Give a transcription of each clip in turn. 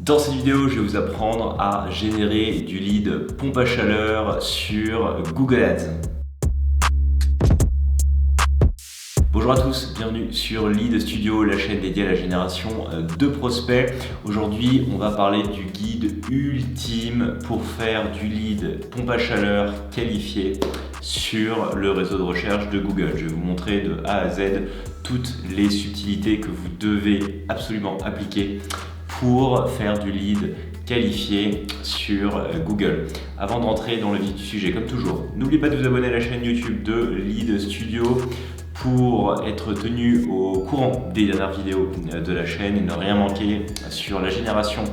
Dans cette vidéo, je vais vous apprendre à générer du lead pompe à chaleur sur Google Ads. Bonjour à tous, bienvenue sur Lead Studio, la chaîne dédiée à la génération de prospects. Aujourd'hui, on va parler du guide ultime pour faire du lead pompe à chaleur qualifié sur le réseau de recherche de Google. Je vais vous montrer de A à Z toutes les subtilités que vous devez absolument appliquer pour faire du lead qualifié sur Google. Avant d'entrer dans le vif du sujet, comme toujours, n'oubliez pas de vous abonner à la chaîne YouTube de Lead Studio pour être tenu au courant des dernières vidéos de la chaîne et ne rien manquer sur la génération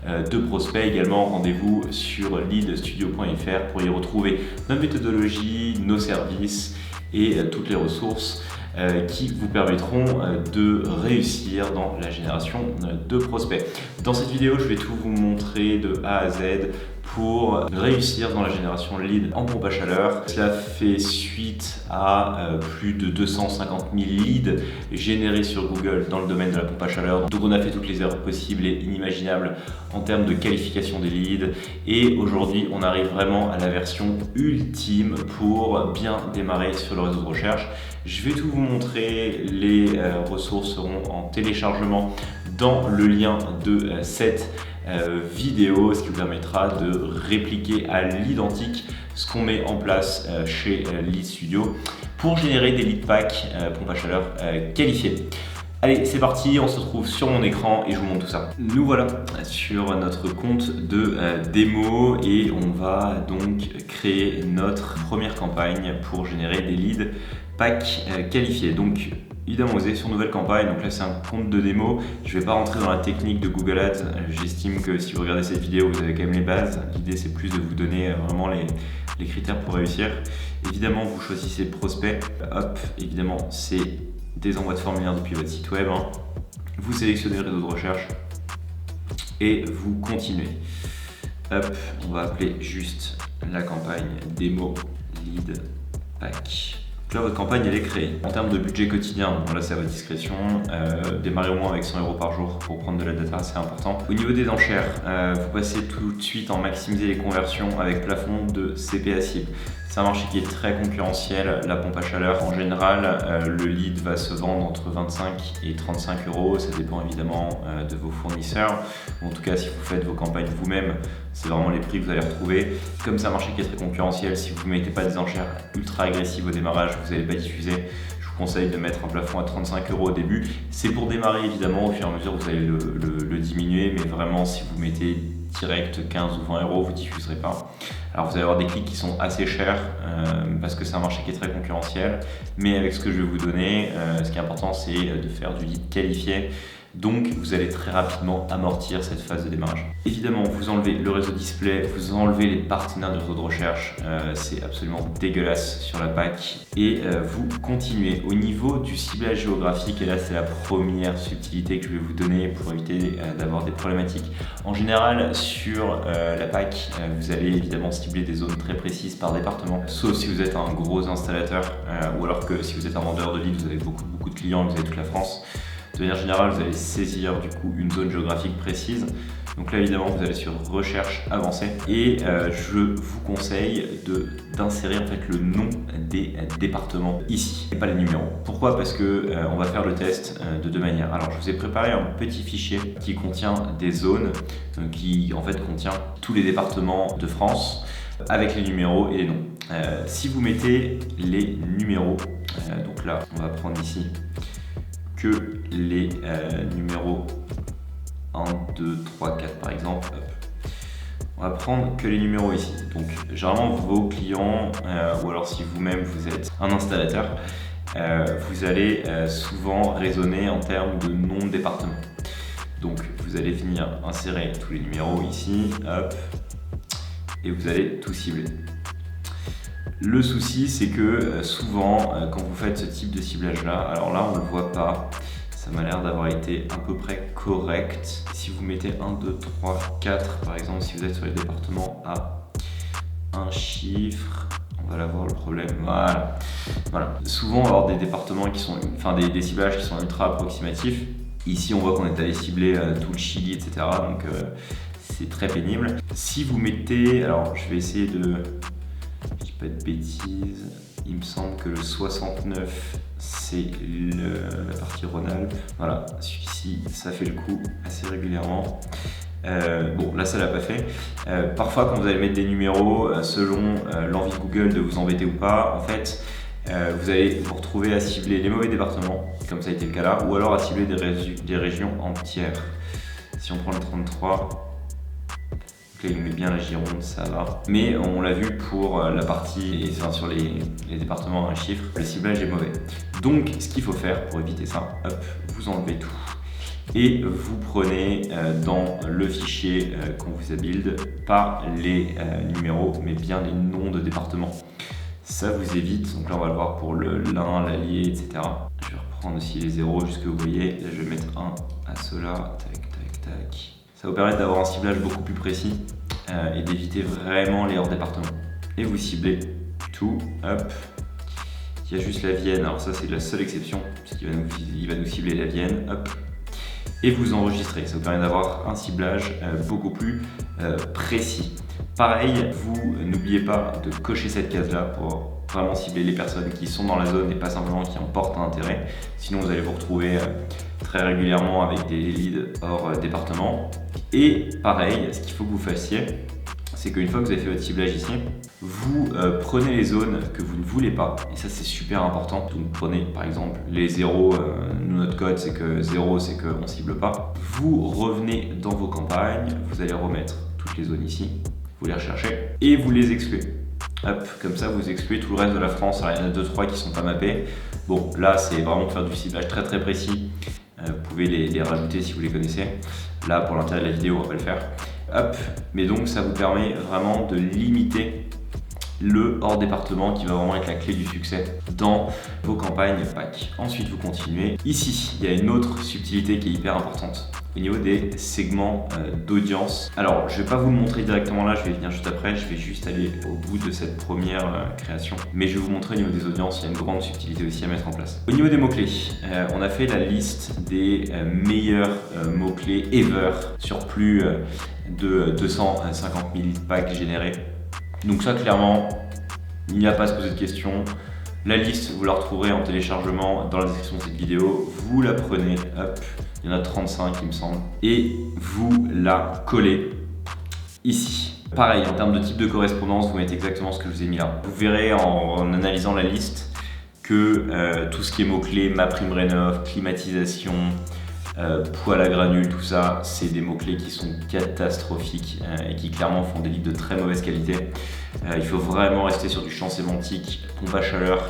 de prospects. Également, rendez-vous sur leadstudio.fr pour y retrouver notre méthodologie, nos services et toutes les ressources qui vous permettront de réussir dans la génération de prospects. Dans cette vidéo, je vais tout vous montrer de A à Z pour réussir dans la génération de leads en pompe à chaleur. Cela fait suite à plus de 250 000 leads générés sur Google dans le domaine de la pompe à chaleur. Donc on a fait toutes les erreurs possibles et inimaginables en termes de qualification des leads. Et aujourd'hui, on arrive vraiment à la version ultime pour bien démarrer sur le réseau de recherche. Je vais tout vous montrer, les ressources seront en téléchargement dans le lien de cette vidéo, ce qui vous permettra de répliquer à l'identique ce qu'on met en place chez Lead Studio pour générer des lead packs pompe à chaleur qualifiés. Allez, c'est parti, on se retrouve sur mon écran et je vous montre tout ça. Nous voilà sur notre compte de démo et on va donc créer notre première campagne pour générer des leads packs qualifiés. Donc évidemment, vous êtes sur nouvelle campagne, donc là c'est un compte de démo. Je ne vais pas rentrer dans la technique de Google Ads. J'estime que si vous regardez cette vidéo, vous avez quand même les bases. L'idée c'est plus de vous donner vraiment les critères pour réussir. Évidemment, vous choisissez prospect. Hop, évidemment, c'est des envois de formulaires depuis votre site web. Vous sélectionnez le réseau de recherche et vous continuez. Hop, on va appeler juste la campagne démo lead pack. Là, votre campagne elle est créée. En termes de budget quotidien, bon, là c'est à votre discrétion. Démarrez au moins avec 100 € par jour pour prendre de la data, c'est important. Au niveau des enchères, vous passez tout de suite en maximiser les conversions avec plafond de CPA cible. C'est un marché qui est très concurrentiel, la pompe à chaleur. En général, le lead va se vendre entre 25 et 35 €. Ça dépend évidemment de vos fournisseurs. En tout cas, si vous faites vos campagnes vous-même, c'est vraiment les prix que vous allez retrouver. Comme c'est un marché qui est très concurrentiel, si vous ne mettez pas des enchères ultra agressives au démarrage, vous n'allez pas diffuser. Je vous conseille de mettre un plafond à 35 € au début. C'est pour démarrer évidemment, au fur et à mesure vous allez le diminuer, mais vraiment si vous mettez direct 15 ou 20 €, vous ne diffuserez pas. Alors vous allez avoir des clics qui sont assez chers parce que c'est un marché qui est très concurrentiel, mais avec ce que je vais vous donner, ce qui est important c'est de faire du lead qualifié. Donc vous allez très rapidement amortir cette phase de démarrage. Évidemment, vous enlevez le réseau display, vous enlevez les partenaires du réseau de recherche, c'est absolument dégueulasse sur la PAC. Et vous continuez. Au niveau du ciblage géographique, et là c'est la première subtilité que je vais vous donner pour éviter d'avoir des problématiques. En général, sur la PAC, vous allez évidemment cibler des zones très précises par département, sauf si vous êtes un gros installateur, ou alors que si vous êtes un vendeur de leads, vous avez beaucoup de clients, vous avez toute la France. De manière générale, vous allez saisir du coup une zone géographique précise. Donc là, évidemment, vous allez sur recherche avancée et je vous conseille d'insérer en fait le nom des départements ici et pas les numéros. Pourquoi ? Parce que on va faire le test de deux manières. Alors, je vous ai préparé un petit fichier qui contient des zones, qui en fait contient tous les départements de France avec les numéros et les noms. Si vous mettez les numéros, donc là, on va prendre ici que les numéros 1, 2, 3, 4 par exemple. On va prendre que les numéros ici. Donc généralement vos clients, ou alors si vous-même vous êtes un installateur, vous allez souvent raisonner en termes de nom de département. Donc vous allez venir insérer tous les numéros ici, hop, et vous allez tout cibler. Le souci, c'est que souvent, quand vous faites ce type de ciblage-là, alors là, on ne le voit pas, ça m'a l'air d'avoir été à peu près correct. Si vous mettez 1, 2, 3, 4, par exemple, si vous êtes sur les départements à un chiffre, on va l'avoir le problème, voilà. Souvent, on va avoir des départements qui sont, des ciblages qui sont ultra approximatifs. Ici, on voit qu'on est allé cibler tout le Chili, etc. Donc, c'est très pénible. Si vous mettez, alors je vais essayer de, je dis pas de bêtises, il me semble que le 69, c'est la partie Rhône-Alpes. Voilà, celui-ci, ça fait le coup assez régulièrement. Bon, là ça l'a pas fait. Parfois quand vous allez mettre des numéros, selon l'envie de Google de vous embêter ou pas, en fait, vous allez vous retrouver à cibler les mauvais départements, comme ça a été le cas là, ou alors à cibler des régions entières. Si on prend le 33, donc là il met bien la Gironde, ça va. Mais on l'a vu pour la partie, enfin, sur les départements à un chiffre, le ciblage est mauvais. Donc ce qu'il faut faire pour éviter ça, hop, vous enlevez tout. Et vous prenez dans le fichier qu'on vous a build, pas les numéros, mais bien les noms de départements. Ça vous évite, donc là on va le voir pour le l'Ain, l'Allier, etc. Je vais reprendre aussi les zéros jusque vous voyez. Là je vais mettre 1 à cela, tac, tac, tac. Ça vous permet d'avoir un ciblage beaucoup plus précis et d'éviter vraiment les hors départements. Et vous ciblez tout, hop. Il y a juste la Vienne, alors ça c'est la seule exception, parce qu'il va nous cibler la Vienne, hop. Et vous enregistrez. Ça vous permet d'avoir un ciblage beaucoup plus précis. Pareil, vous n'oubliez pas de cocher cette case-là pour vraiment cibler les personnes qui sont dans la zone et pas simplement qui en portent un intérêt. Sinon, vous allez vous retrouver très régulièrement avec des leads hors département. Et pareil, ce qu'il faut que vous fassiez, c'est qu'une fois que vous avez fait votre ciblage ici, vous prenez les zones que vous ne voulez pas, et ça c'est super important. Donc prenez par exemple les 0, nous notre code c'est que 0 c'est qu'on ne cible pas. Vous revenez dans vos campagnes, vous allez remettre toutes les zones ici, vous les recherchez et vous les excluez. Hop, comme ça vous excluez tout le reste de la France. Alors, il y en a 2-3 qui ne sont pas mappés. Bon, là c'est vraiment pour faire du ciblage très très précis. Vous pouvez les rajouter si vous les connaissez. Là pour l'intérêt de la vidéo on va pas le faire. Hop, mais donc ça vous permet vraiment de limiter le hors département qui va vraiment être la clé du succès dans vos campagnes PAC. Ensuite vous continuez. Ici il y a une autre subtilité qui est hyper importante au niveau des segments d'audience. Alors je vais pas vous le montrer directement là, je vais venir juste après, je vais juste aller au bout de cette première création. Mais je vais vous montrer au niveau des audiences, il y a une grande subtilité aussi à mettre en place. Au niveau des mots-clés, on a fait la liste des meilleurs mots-clés ever sur plus de 250 000 packs générés. Donc ça clairement, il n'y a pas à se poser de questions. La liste, vous la retrouverez en téléchargement dans la description de cette vidéo. Vous la prenez, hop, il y en a 35 il me semble, et vous la collez ici. Pareil, en termes de type de correspondance, vous mettez exactement ce que je vous ai mis là. Vous verrez en analysant la liste que tout ce qui est mots-clés, MaPrimeRénov', climatisation, poêle à granules, tout ça, c'est des mots-clés qui sont catastrophiques et qui clairement font des leads de très mauvaise qualité. Il faut vraiment rester sur du champ sémantique, pompe à chaleur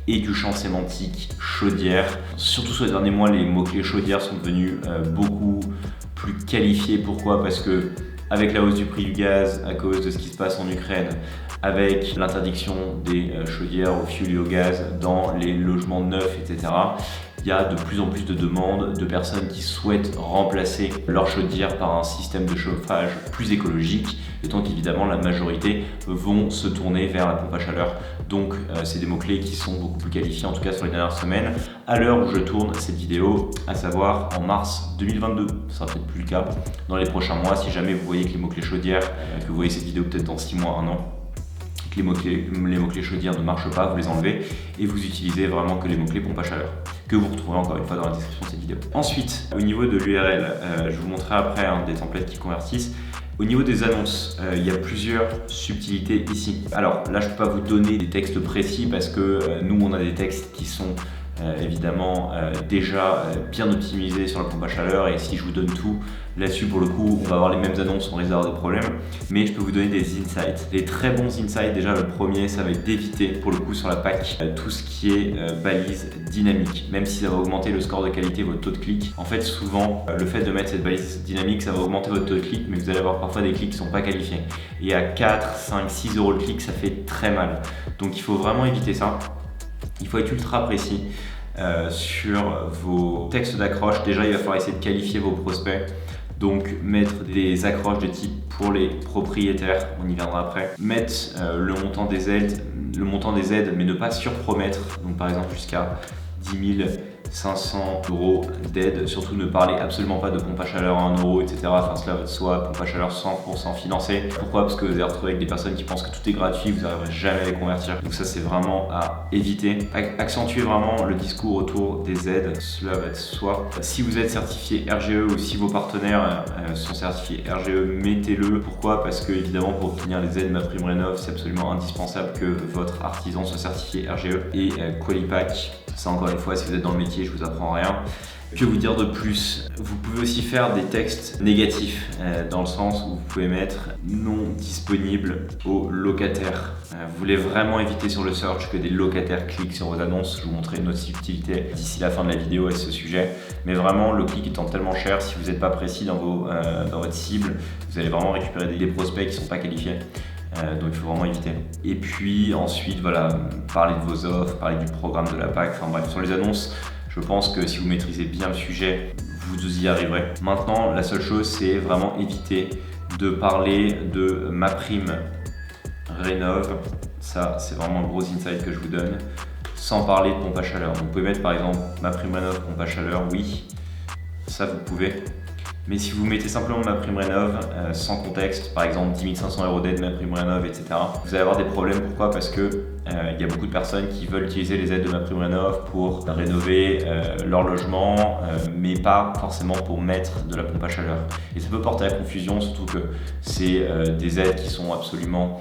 et du champ sémantique chaudière. Surtout sur les derniers mois, les mots-clés chaudière sont devenus beaucoup plus qualifiés. Pourquoi ? Parce que avec la hausse du prix du gaz, à cause de ce qui se passe en Ukraine, avec l'interdiction des chaudières au fioul et au gaz dans les logements neufs, etc., il y a de plus en plus de demandes de personnes qui souhaitent remplacer leur chaudière par un système de chauffage plus écologique. Et donc évidemment la majorité vont se tourner vers la pompe à chaleur. Donc c'est des mots-clés qui sont beaucoup plus qualifiés, en tout cas sur les dernières semaines. À l'heure où je tourne cette vidéo, à savoir en mars 2022, ce sera peut-être plus le cas dans les prochains mois. Si jamais vous voyez que les mots-clés chaudière, que vous voyez cette vidéo peut-être dans 6 mois, 1 an, que les mots-clés chaudière ne marchent pas, vous les enlevez et vous utilisez vraiment que les mots-clés pompe à chaleur, que vous retrouverez encore une fois dans la description de cette vidéo. Ensuite, au niveau de l'URL, je vous montrerai après des templates qui convertissent. Au niveau des annonces, il y a plusieurs subtilités ici. Alors là, je ne peux pas vous donner des textes précis parce que nous, on a des textes qui sont évidemment déjà bien optimisés sur la pompe à chaleur, et si je vous donne tout là-dessus, pour le coup, on va avoir les mêmes annonces, on risque d'avoir des problèmes. Mais je peux vous donner des insights. Des très bons insights. Déjà, le premier, ça va être d'éviter, pour le coup, sur la PAC, tout ce qui est balise dynamique. Même si ça va augmenter le score de qualité, votre taux de clic. En fait, souvent, le fait de mettre cette balise dynamique, ça va augmenter votre taux de clic, mais vous allez avoir parfois des clics qui ne sont pas qualifiés. Et à 4, 5, 6 euros le clic, ça fait très mal. Donc, il faut vraiment éviter ça. Il faut être ultra précis sur vos textes d'accroche. Déjà, il va falloir essayer de qualifier vos prospects. Donc mettre des accroches de type pour les propriétaires, on y viendra après. Mettre le montant des aides, mais ne pas surpromettre. Donc par exemple jusqu'à 10 000 500 € d'aide. Surtout ne parlez absolument pas de pompe à chaleur à 1 €, etc. Enfin, cela va de soi, pompe à chaleur 100% financée. Pourquoi? Parce que vous allez retrouver avec des personnes qui pensent que tout est gratuit, vous n'arriverez jamais à les convertir. Donc ça, c'est vraiment à éviter. Accentuez vraiment le discours autour des aides, cela va de soi. Si vous êtes certifié RGE ou si vos partenaires sont certifiés RGE, mettez-le. Pourquoi? Parce que évidemment, pour obtenir les aides MaPrimeRénov', c'est absolument indispensable que votre artisan soit certifié RGE et Qualipack. Ça, encore une fois, si vous êtes dans le métier, je vous apprends rien. Que vous dire de plus? Vous pouvez aussi faire des textes négatifs, dans le sens où vous pouvez mettre non disponible aux locataires. Vous voulez vraiment éviter sur le search que des locataires cliquent sur vos annonces. Je vous montrerai une autre subtilité d'ici la fin de la vidéo à ce sujet. Mais vraiment, le clic étant tellement cher, si vous n'êtes pas précis dans votre cible, vous allez vraiment récupérer des prospects qui ne sont pas qualifiés. Donc il faut vraiment éviter. Et puis ensuite, voilà, parler de vos offres, parler du programme de la PAC, enfin bref, sur les annonces, je pense que si vous maîtrisez bien le sujet, vous y arriverez. Maintenant, la seule chose, c'est vraiment éviter de parler de MaPrimeRénov'. Ça, c'est vraiment le gros insight que je vous donne, sans parler de pompe à chaleur. Donc, vous pouvez mettre par exemple MaPrimeRénov' pompe à chaleur, oui, ça vous pouvez. Mais si vous mettez simplement MaPrimeRénov' sans contexte, par exemple 10 500 € d'aide MaPrimeRénov', etc., vous allez avoir des problèmes. Pourquoi? Parce que il y a beaucoup de personnes qui veulent utiliser les aides de MaPrimeRénov' pour rénover leur logement, mais pas forcément pour mettre de la pompe à chaleur. Et ça peut porter à confusion, surtout que c'est des aides qui sont absolument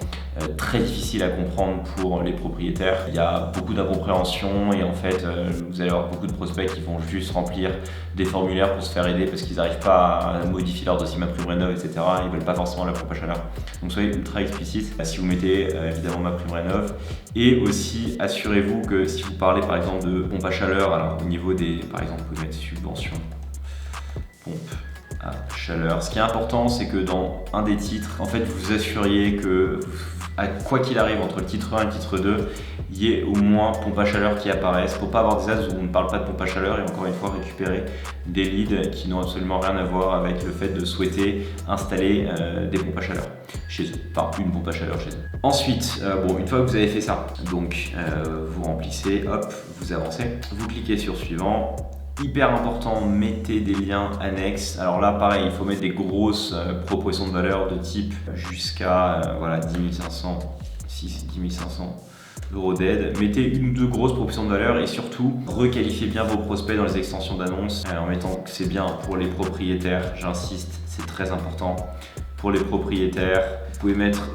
très difficiles à comprendre pour les propriétaires. Il y a beaucoup d'incompréhension et en fait, vous allez avoir beaucoup de prospects qui vont juste remplir des formulaires pour se faire aider parce qu'ils n'arrivent pas à modifier leur dossier MaPrimeRénov', etc. Ils ne veulent pas forcément la pompe à chaleur. Donc soyez ultra explicite si vous mettez évidemment MaPrimeRénov'. Et aussi, assurez-vous que si vous parlez par exemple de pompe à chaleur, alors au niveau des, par exemple, vous pouvez mettre subvention, pompe à chaleur. Ce qui est important, c'est que dans un des titres, en fait, vous assuriez que, quoi qu'il arrive, entre le titre 1 et le titre 2, il y ait au moins pompe à chaleur qui apparaissent pour pas avoir des ads où on ne parle pas de pompe à chaleur et encore une fois récupérer des leads qui n'ont absolument rien à voir avec le fait de souhaiter installer des pompes à chaleur chez eux, enfin une pompe à chaleur chez eux. Ensuite, une fois que vous avez fait ça, donc vous remplissez, hop, vous avancez, vous cliquez sur suivant. Hyper important, mettez des liens annexes. Alors là, pareil, il faut mettre des grosses propositions de valeur de type jusqu'à 10 500 € d'aide. Mettez une ou deux grosses propositions de valeur et surtout, requalifiez bien vos prospects dans les extensions d'annonces en mettant que c'est bien pour les propriétaires. J'insiste, c'est très important. Pour les propriétaires, vous pouvez mettre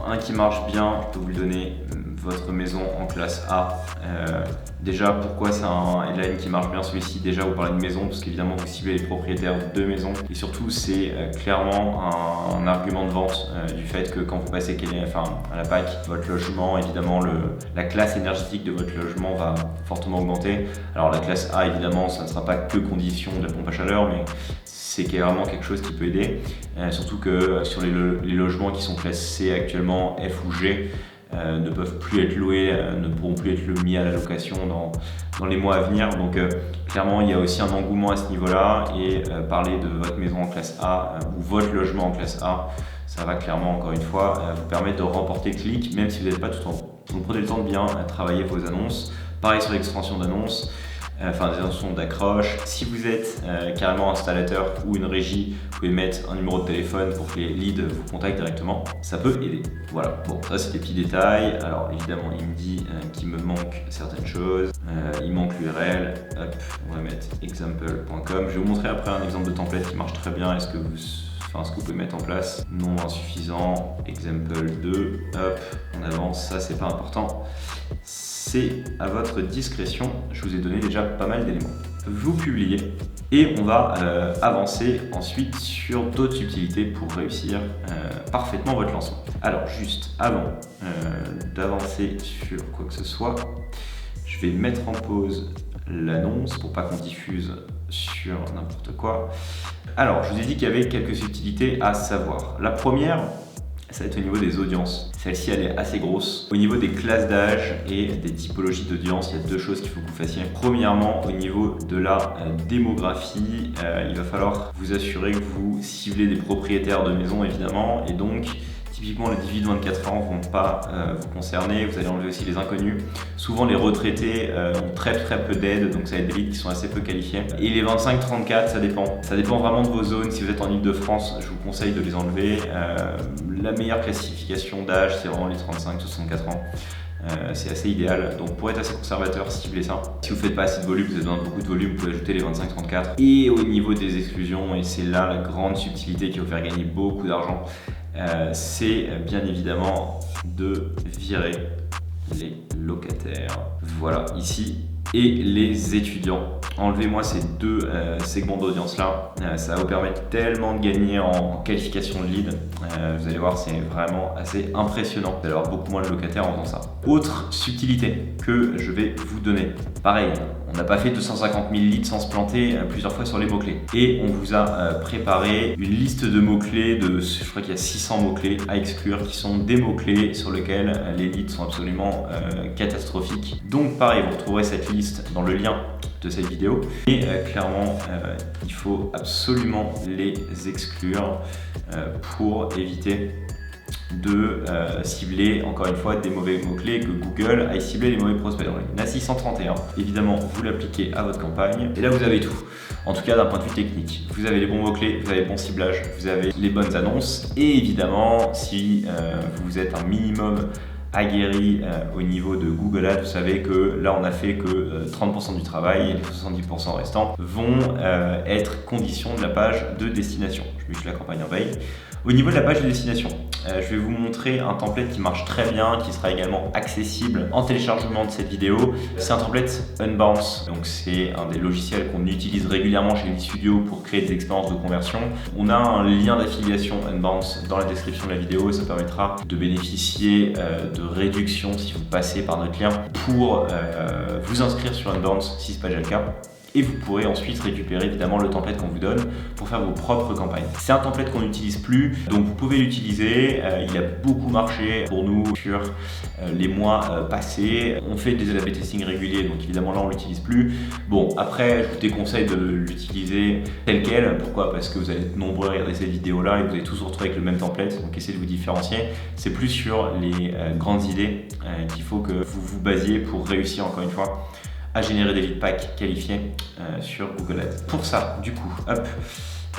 un qui marche bien, je peux vous le donner, votre maison en classe A. Déjà, pourquoi c'est un headline qui marche bien celui-ci? Déjà, vous parlez de maison parce qu'évidemment, vous ciblez les propriétaires de maison. Et surtout, c'est clairement un argument de vente du fait que quand vous passez à la PAC, votre logement, évidemment, la classe énergétique de votre logement va fortement augmenter. Alors, la classe A, évidemment, ça ne sera pas que condition de la pompe à chaleur, mais c'est clairement quelque chose qui peut aider. Surtout que sur les logements qui sont classés actuellement F ou G, ne peuvent plus être loués, ne pourront plus être mis à la location dans les mois à venir. Donc clairement, il y a aussi un engouement à ce niveau-là et parler de votre maison en classe A ou votre logement en classe A, ça va clairement, encore une fois, vous permettre de remporter clic, même si vous n'êtes pas tout en haut. Donc prenez le temps de bien travailler vos annonces. Pareil sur l'extension d'annonces. Des extensions d'accroche. Si vous êtes carrément installateur ou une régie, vous pouvez mettre un numéro de téléphone pour que les leads vous contactent directement. Ça peut aider. Voilà, bon, ça c'est des petits détails. Alors évidemment, il me dit qu'il me manque certaines choses. Il manque l'URL. Hop, on va mettre example.com. Je vais vous montrer après un exemple de template qui marche très bien. Ce que vous pouvez mettre en place. Nombre insuffisant, example 2. Hop, on avance. Ça, c'est pas important. C'est à votre discrétion, je vous ai donné déjà pas mal d'éléments. Vous publiez et on va avancer ensuite sur d'autres subtilités pour réussir parfaitement votre lancement. Alors juste avant d'avancer sur quoi que ce soit, je vais mettre en pause l'annonce pour pas qu'on diffuse sur n'importe quoi. Alors je vous ai dit qu'il y avait quelques subtilités à savoir. La première, ça va être au niveau des audiences. Celle-ci, elle est assez grosse. Au niveau des classes d'âge et des typologies d'audience, il y a deux choses qu'il faut que vous fassiez. Premièrement, au niveau de la démographie, il va falloir vous assurer que vous ciblez des propriétaires de maisons, évidemment, et donc Typiquement, les 18-24 ans ne vont pas vous concerner. Vous allez enlever aussi les inconnus. Souvent, les retraités ont très peu d'aide, donc ça va être des leads qui sont assez peu qualifiés. Et les 25-34, ça dépend. Ça dépend vraiment de vos zones. Si vous êtes en Ile-de-France, je vous conseille de les enlever. La meilleure classification d'âge, c'est vraiment les 35-64 ans. C'est assez idéal. Donc pour être assez conservateur, ciblez ça. Si vous ne faites pas assez de volume, vous avez besoin de beaucoup de volume, vous pouvez ajouter les 25-34. Et au niveau des exclusions, et c'est là la grande subtilité qui va vous faire gagner beaucoup d'argent, c'est bien évidemment de virer les locataires. Voilà, ici. Et les étudiants. Enlevez-moi ces deux segments d'audience là, ça va vous permettre tellement de gagner en qualification de lead. Vous allez voir, c'est vraiment assez impressionnant. Vous allez avoir beaucoup moins de locataires en faisant ça. Autre subtilité que je vais vous donner. Pareil, on n'a pas fait 250 000 leads sans se planter plusieurs fois sur les mots-clés. Et on vous a préparé une liste de mots-clés, je crois qu'il y a 600 mots-clés à exclure, qui sont des mots-clés sur lesquels les leads sont absolument catastrophiques. Donc pareil, vous retrouverez cette liste dans le lien de cette vidéo. Et clairement, il faut absolument les exclure pour éviter de cibler encore une fois des mauvais mots-clés, que Google aille cibler les mauvais prospects. Donc, il y en a 631. Évidemment, vous l'appliquez à votre campagne et là vous avez tout. En tout cas, d'un point de vue technique, vous avez les bons mots-clés, vous avez le bon ciblage, vous avez les bonnes annonces et évidemment, si vous êtes un minimum aguerri au niveau de Google Ads, vous savez que là on a fait que 30% du travail et les 70% restants vont être conditions de la page de destination. Je mets juste la campagne en veille. Au niveau de la page de destination, je vais vous montrer un template qui marche très bien, qui sera également accessible en téléchargement de cette vidéo. C'est un template Unbounce, donc c'est un des logiciels qu'on utilise régulièrement chez Lead Studio pour créer des expériences de conversion. On a un lien d'affiliation Unbounce dans la description de la vidéo et ça permettra de bénéficier de réduction si vous passez par notre lien pour vous inscrire sur Unbounce si ce n'est pas déjà le cas. Et vous pourrez ensuite récupérer évidemment le template qu'on vous donne pour faire vos propres campagnes. C'est un template qu'on n'utilise plus, donc vous pouvez l'utiliser. Il a beaucoup marché pour nous sur les mois passés. On fait des A/B testing réguliers, donc évidemment là on l'utilise plus. Bon, après je vous déconseille de l'utiliser tel quel. Pourquoi? Parce que vous allez être nombreux à regarder cette vidéo-là et vous allez tous vous retrouver avec le même template. Donc essayez de vous différencier. C'est plus sur les grandes idées qu'il faut que vous vous basiez pour réussir encore une fois à générer des lead packs qualifiés sur Google Ads. Pour ça, du coup, hop,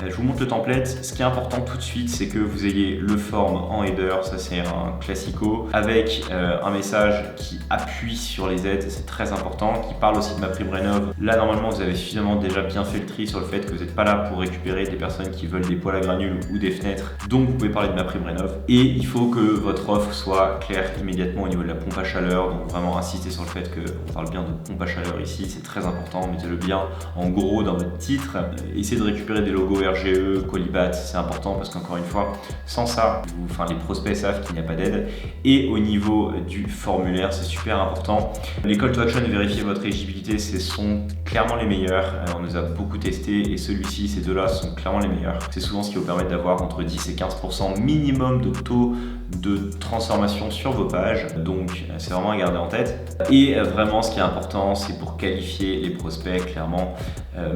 je vous montre le template. Ce qui est important tout de suite, c'est que vous ayez le form en header, ça c'est un classico, avec un message qui appuie sur les aides, c'est très important, qui parle aussi de MaPrimeRénov'. Là, normalement, vous avez suffisamment déjà bien fait le tri sur le fait que vous n'êtes pas là pour récupérer des personnes qui veulent des poêles à granules ou des fenêtres, donc vous pouvez parler de MaPrimeRénov'. Et il faut que votre offre soit claire immédiatement au niveau de la pompe à chaleur, donc vraiment insister sur le fait qu'on parle bien de pompe à chaleur ici, c'est très important, mettez-le bien en gros dans votre titre. Essayez de récupérer des logos RGE, Qualibat, c'est important parce qu'encore une fois, sans ça, les prospects savent qu'il n'y a pas d'aide. Et au niveau du formulaire, c'est super important. Les call to action et vérifier votre éligibilité, ce sont clairement les meilleurs. On les a beaucoup testés et celui-ci, ces deux-là sont clairement les meilleurs. C'est souvent ce qui vous permet d'avoir entre 10 et 15% minimum de taux de transformation sur vos pages. Donc, c'est vraiment à garder en tête. Et vraiment, ce qui est important, c'est pour qualifier les prospects, clairement,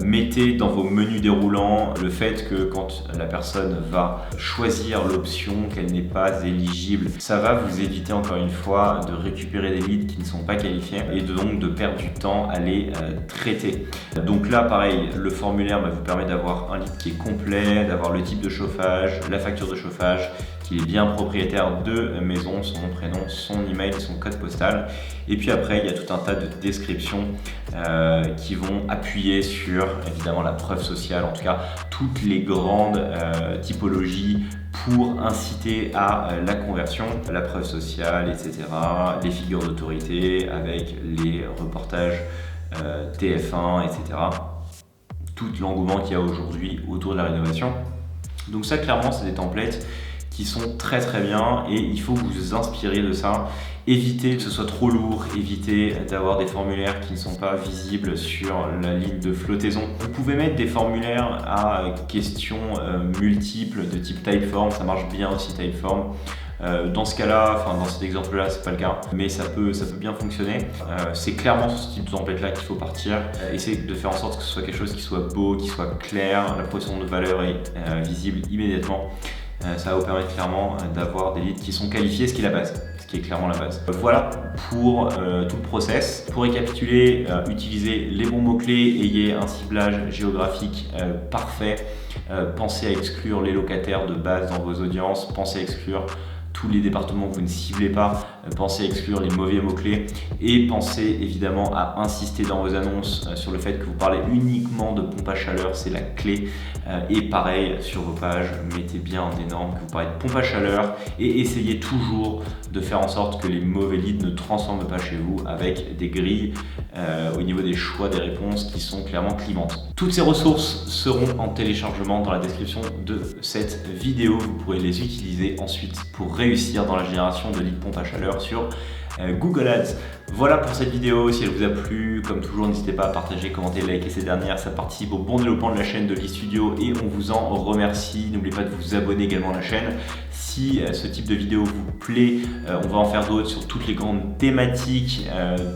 mettez dans vos menus déroulants le fait que quand la personne va choisir l'option qu'elle n'est pas éligible, ça va vous éviter encore une fois de récupérer des leads qui ne sont pas qualifiés et donc de perdre du temps à les traiter. Donc là pareil, le formulaire vous permet d'avoir un lead qui est complet, d'avoir le type de chauffage, la facture de chauffage, qu'il est bien propriétaire de maison, son nom, prénom, son email et son code postal. Et puis après, il y a tout un tas de descriptions qui vont appuyer sur évidemment la preuve sociale, en tout cas toutes les grandes typologies pour inciter à la conversion, la preuve sociale, etc., les figures d'autorité avec les reportages TF1, etc., tout l'engouement qu'il y a aujourd'hui autour de la rénovation. Donc ça, clairement, c'est des templates qui sont très bien et il faut vous inspirer de ça. Évitez que ce soit trop lourd, évitez d'avoir des formulaires qui ne sont pas visibles sur la ligne de flottaison. Vous pouvez mettre des formulaires à questions multiples de type Typeform, ça marche bien aussi Typeform. Dans ce cas-là, dans cet exemple-là, c'est pas le cas, mais ça peut bien fonctionner. C'est clairement sur ce type de template-là qu'il faut partir. Essayez de faire en sorte que ce soit quelque chose qui soit beau, qui soit clair, la proposition de valeur est visible immédiatement. Ça va vous permettre clairement d'avoir des leads qui sont qualifiés, ce qui est la base. Ce qui est clairement la base. Voilà pour tout le process. Pour récapituler, utilisez les bons mots-clés, ayez un ciblage géographique parfait. Pensez à exclure les locataires de base dans vos audiences. Pensez à exclure tous les départements que vous ne ciblez pas, pensez à exclure les mauvais mots-clés et pensez évidemment à insister dans vos annonces sur le fait que vous parlez uniquement de pompe à chaleur, c'est la clé. Et pareil sur vos pages, mettez bien en énorme que vous parlez de pompe à chaleur et essayez toujours de faire en sorte que les mauvais leads ne transforment pas chez vous avec des grilles au niveau des choix des réponses qui sont clairement clivantes. Toutes ces ressources seront en téléchargement dans la description de cette vidéo. Vous pourrez les utiliser ensuite pour réussir dans la génération de leads pompe à chaleur sur Google Ads. Voilà pour cette vidéo. Si elle vous a plu, comme toujours, n'hésitez pas à partager, commenter, liker ces dernières. Ça participe au bon développement de la chaîne de Lead Studio et on vous en remercie. N'oubliez pas de vous abonner également à la chaîne. Si ce type de vidéo vous plaît, on va en faire d'autres sur toutes les grandes thématiques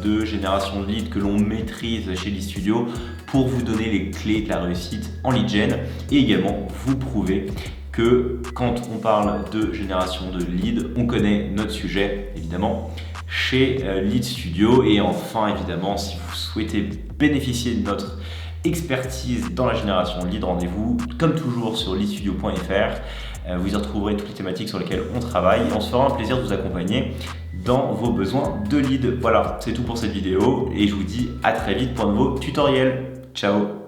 de génération de leads que l'on maîtrise chez Lead Studio pour vous donner les clés de la réussite en lead gen et également vous prouver que quand on parle de génération de leads, on connaît notre sujet évidemment chez Lead Studio. Et enfin évidemment, si vous souhaitez bénéficier de notre expertise dans la génération de leads, rendez-vous comme toujours sur leadstudio.fr. Vous y retrouverez toutes les thématiques sur lesquelles on travaille et on se fera un plaisir de vous accompagner dans vos besoins de lead. Voilà, c'est tout pour cette vidéo et je vous dis à très vite pour un nouveau tutoriel. Ciao!